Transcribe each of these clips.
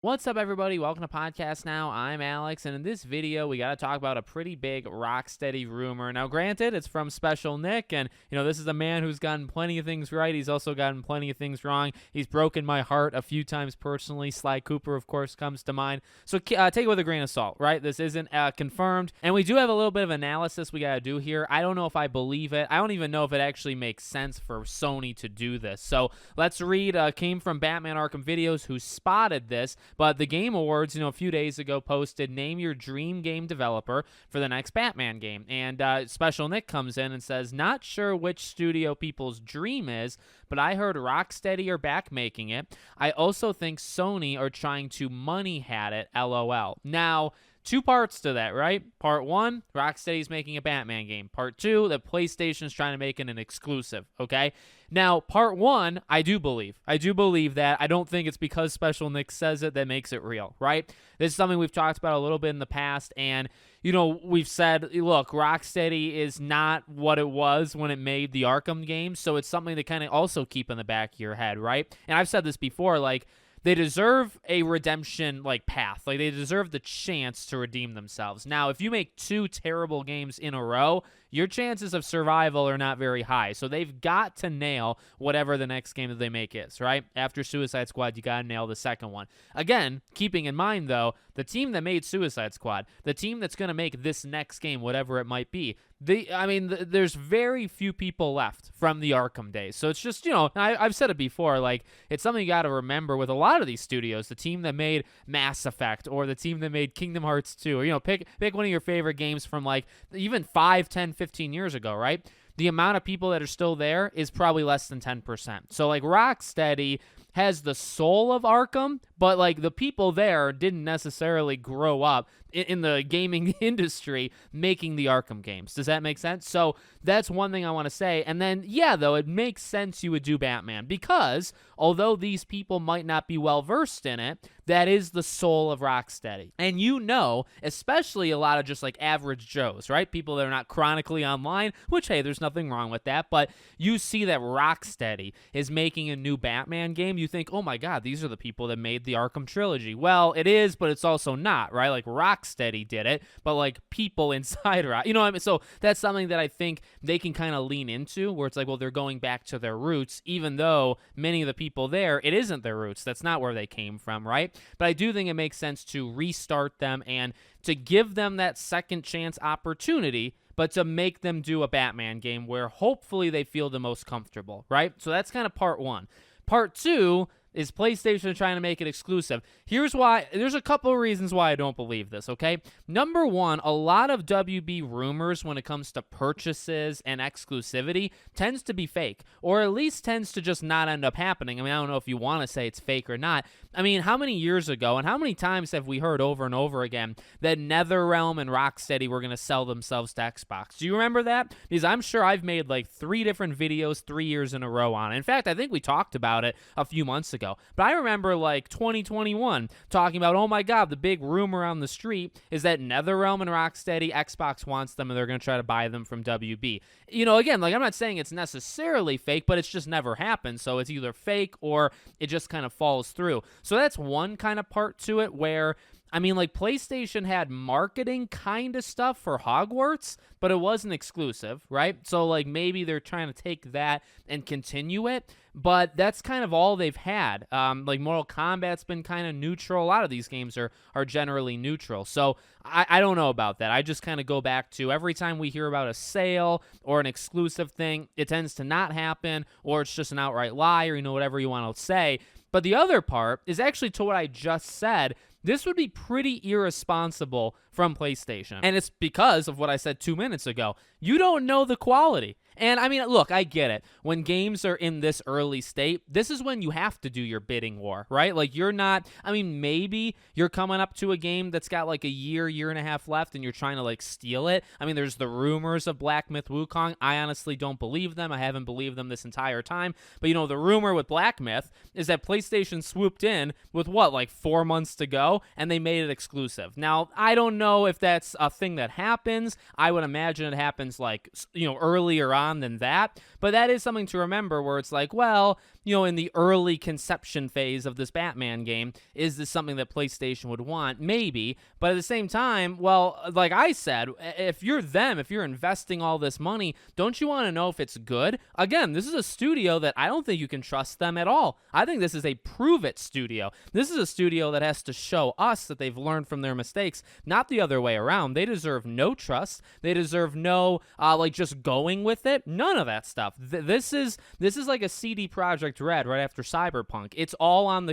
What's up, everybody? Welcome to Podcast Now. I'm Alex, and in this video, we got to talk about a pretty big Rocksteady rumor. Now, granted, it's from Special Nick, and, this is a man who's gotten plenty of things right. He's also gotten plenty of things wrong. He's broken my heart a few times personally. Sly Cooper, of course, comes to mind. So take it with a grain of salt, right? This isn't confirmed, and we do have a little bit of analysis we got to do here. I don't know if I believe it. I don't even know if it actually makes sense for Sony to do this. So let's read. Came from Batman Arkham Videos, who spotted this. But the Game Awards, a few days ago posted, name your dream game developer for the next Batman game. And Special Nick comes in and says, not sure which studio people's dream is, but I heard Rocksteady are back making it. I also think Sony are trying to money hat it, LOL. Now, two parts to that, right? Part one, Rocksteady's making a Batman game. Part two, that PlayStation's trying to make it an exclusive, okay? Now, part one, I do believe that. I don't think it's because Special Nick says it that makes it real, right? This is something we've talked about a little bit in the past, and, we've said, look, Rocksteady is not what it was when it made the Arkham games, so it's something to kind of also keep in the back of your head, right? And I've said this before, they deserve a redemption path. They deserve the chance to redeem themselves. Now, if you make two terrible games in a row, your chances of survival are not very high. So they've got to nail whatever the next game that they make is, right? After Suicide Squad, you got to nail the second one. Again, keeping in mind, though, the team that made Suicide Squad, the team that's going to make this next game, whatever it might be, there's very few people left from the Arkham days. So it's just, I've said it before, it's something you got to remember with a lot of these studios. The team that made Mass Effect or the team that made Kingdom Hearts 2, or, pick one of your favorite games from even 5, 10, 15 years ago, right? The amount of people that are still there is probably less than 10%. So Rocksteady has the soul of Arkham, but the people there didn't necessarily grow up in the gaming industry making the Arkham games. Does that make sense? So that's one thing I want to say. And then, yeah, though, it makes sense you would do Batman because although these people might not be well versed in it, that is the soul of Rocksteady. And especially a lot of just average Joes, right? People that are not chronically online, which, hey, there's nothing wrong with that. But you see that Rocksteady is making a new Batman game. You think, oh my God, these are the people that made the Arkham trilogy. Well, it is, but it's also not, right? Rocksteady did it, but people inside Rock, you know what I mean? So that's something that I think they can kind of lean into, where it's well, they're going back to their roots, even though many of the people there, it isn't their roots. That's not where they came from, right? But I do think it makes sense to restart them and to give them that second chance opportunity, but to make them do a Batman game where hopefully they feel the most comfortable, right? So that's kind of part one. Part two is PlayStation trying to make it exclusive. Here's why. There's a couple of reasons why I don't believe this, okay? Number one, a lot of WB rumors when it comes to purchases and exclusivity tends to be fake, or at least tends to just not end up happening. I don't know if you want to say it's fake or not. How many years ago and how many times have we heard over and over again that NetherRealm and Rocksteady were going to sell themselves to Xbox? Do you remember that? Because I'm sure I've made 3 different videos 3 years in a row on it. In fact, I think we talked about it a few months ago. But I remember 2021 talking about, oh my God, the big rumor on the street is that NetherRealm and Rocksteady, Xbox wants them and they're going to try to buy them from WB. Again, I'm not saying it's necessarily fake, but it's just never happened. So it's either fake or it just kind of falls through. So that's one kind of part to it where PlayStation had marketing kind of stuff for Hogwarts, but it wasn't exclusive, right? So, maybe they're trying to take that and continue it, but that's kind of all they've had. Mortal Kombat's been kind of neutral. A lot of these games are generally neutral. So, I don't know about that. I just kind of go back to every time we hear about a sale or an exclusive thing, it tends to not happen, or it's just an outright lie, or, whatever you want to say. But the other part is actually to what I just said. This would be pretty irresponsible from PlayStation. And it's because of what I said 2 minutes ago. You don't know the quality. And look, I get it. When games are in this early state, this is when you have to do your bidding war, right? You're not, maybe you're coming up to a game that's got a year and a half left and you're trying to steal it. There's the rumors of Black Myth Wukong. I honestly don't believe them. I haven't believed them this entire time. But the rumor with Black Myth is that PlayStation swooped in with 4 months to go and they made it exclusive. Now, I don't know if that's a thing that happens. I would imagine it happens earlier on than that. But that is something to remember where it's well, in the early conception phase of this Batman game. Is this something that PlayStation would want? Maybe. But at the same time, well, like I said, if you're them, if you're investing all this money, don't you want to know if it's good? Again, this is a studio that I don't think you can trust them at all. I think this is a prove-it studio. This is a studio that has to show us that they've learned from their mistakes, not the other way around. They deserve no trust. They deserve no, just going with it. None of that stuff. This is like a CD Projekt Red right after Cyberpunk. It's all on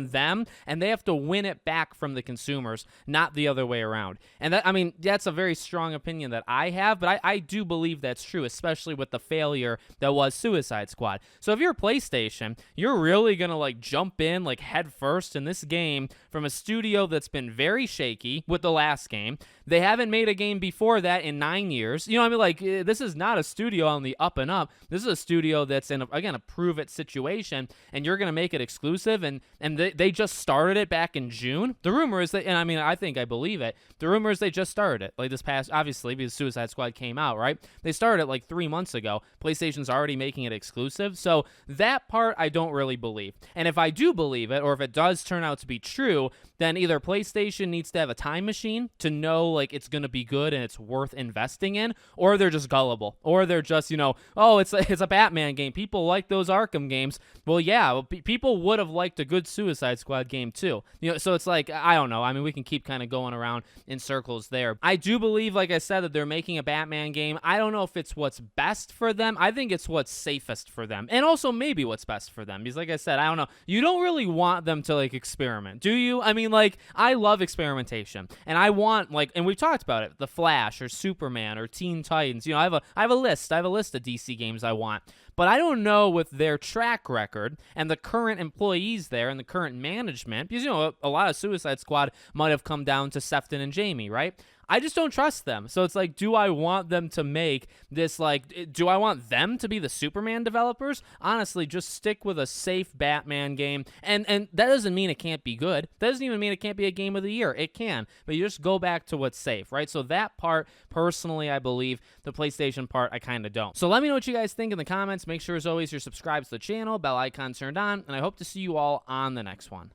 them, and they have to win it back from the consumers, not the other way around. And that's a very strong opinion that I have, but I do believe that's true, especially with the failure that was Suicide Squad. So if you're PlayStation, you're really gonna jump in head first in this game from a studio that's been very shaky with the last game. They haven't made a game before that in 9 years. This is not a studio on the up and up. This is a studio that's in a prove-it situation, and you're going to make it exclusive, and they just started it back in June. The rumor is that, and I believe it, the rumor is they just started it, this past, obviously, because Suicide Squad came out, right? They started it 3 months ago. PlayStation's already making it exclusive, so that part I don't really believe. And if I do believe it, or if it does turn out to be true, then either PlayStation needs to have a time machine to know it's going to be good and it's worth investing in, or they're just gullible, or they're just, oh, it's a Batman game. People like those Arkham games. Well, yeah, people would have liked a good Suicide Squad game too. So it's I don't know. We can keep kind of going around in circles there. I do believe, like I said, that they're making a Batman game. I don't know if it's what's best for them. I think it's what's safest for them, and also maybe what's best for them, because like I said, I don't know. You don't really want them to experiment, do you? I love experimentation, and I want and we've talked about it, The Flash or Superman or Teen Titans. I have a list. I have a list of DC games I want. But I don't know with their track record and the current employees there and the current management, because, a lot of Suicide Squad might have come down to Sefton and Jamie, right? I just don't trust them. So it's do I want them to make this, do I want them to be the Superman developers? Honestly, just stick with a safe Batman game. And that doesn't mean it can't be good. That doesn't even mean it can't be a game of the year. It can. But you just go back to what's safe, right? So that part, personally, I believe. The PlayStation part, I kind of don't. So let me know what you guys think in the comments. Make sure, as always, you're subscribed to the channel, bell icon turned on, and I hope to see you all on the next one.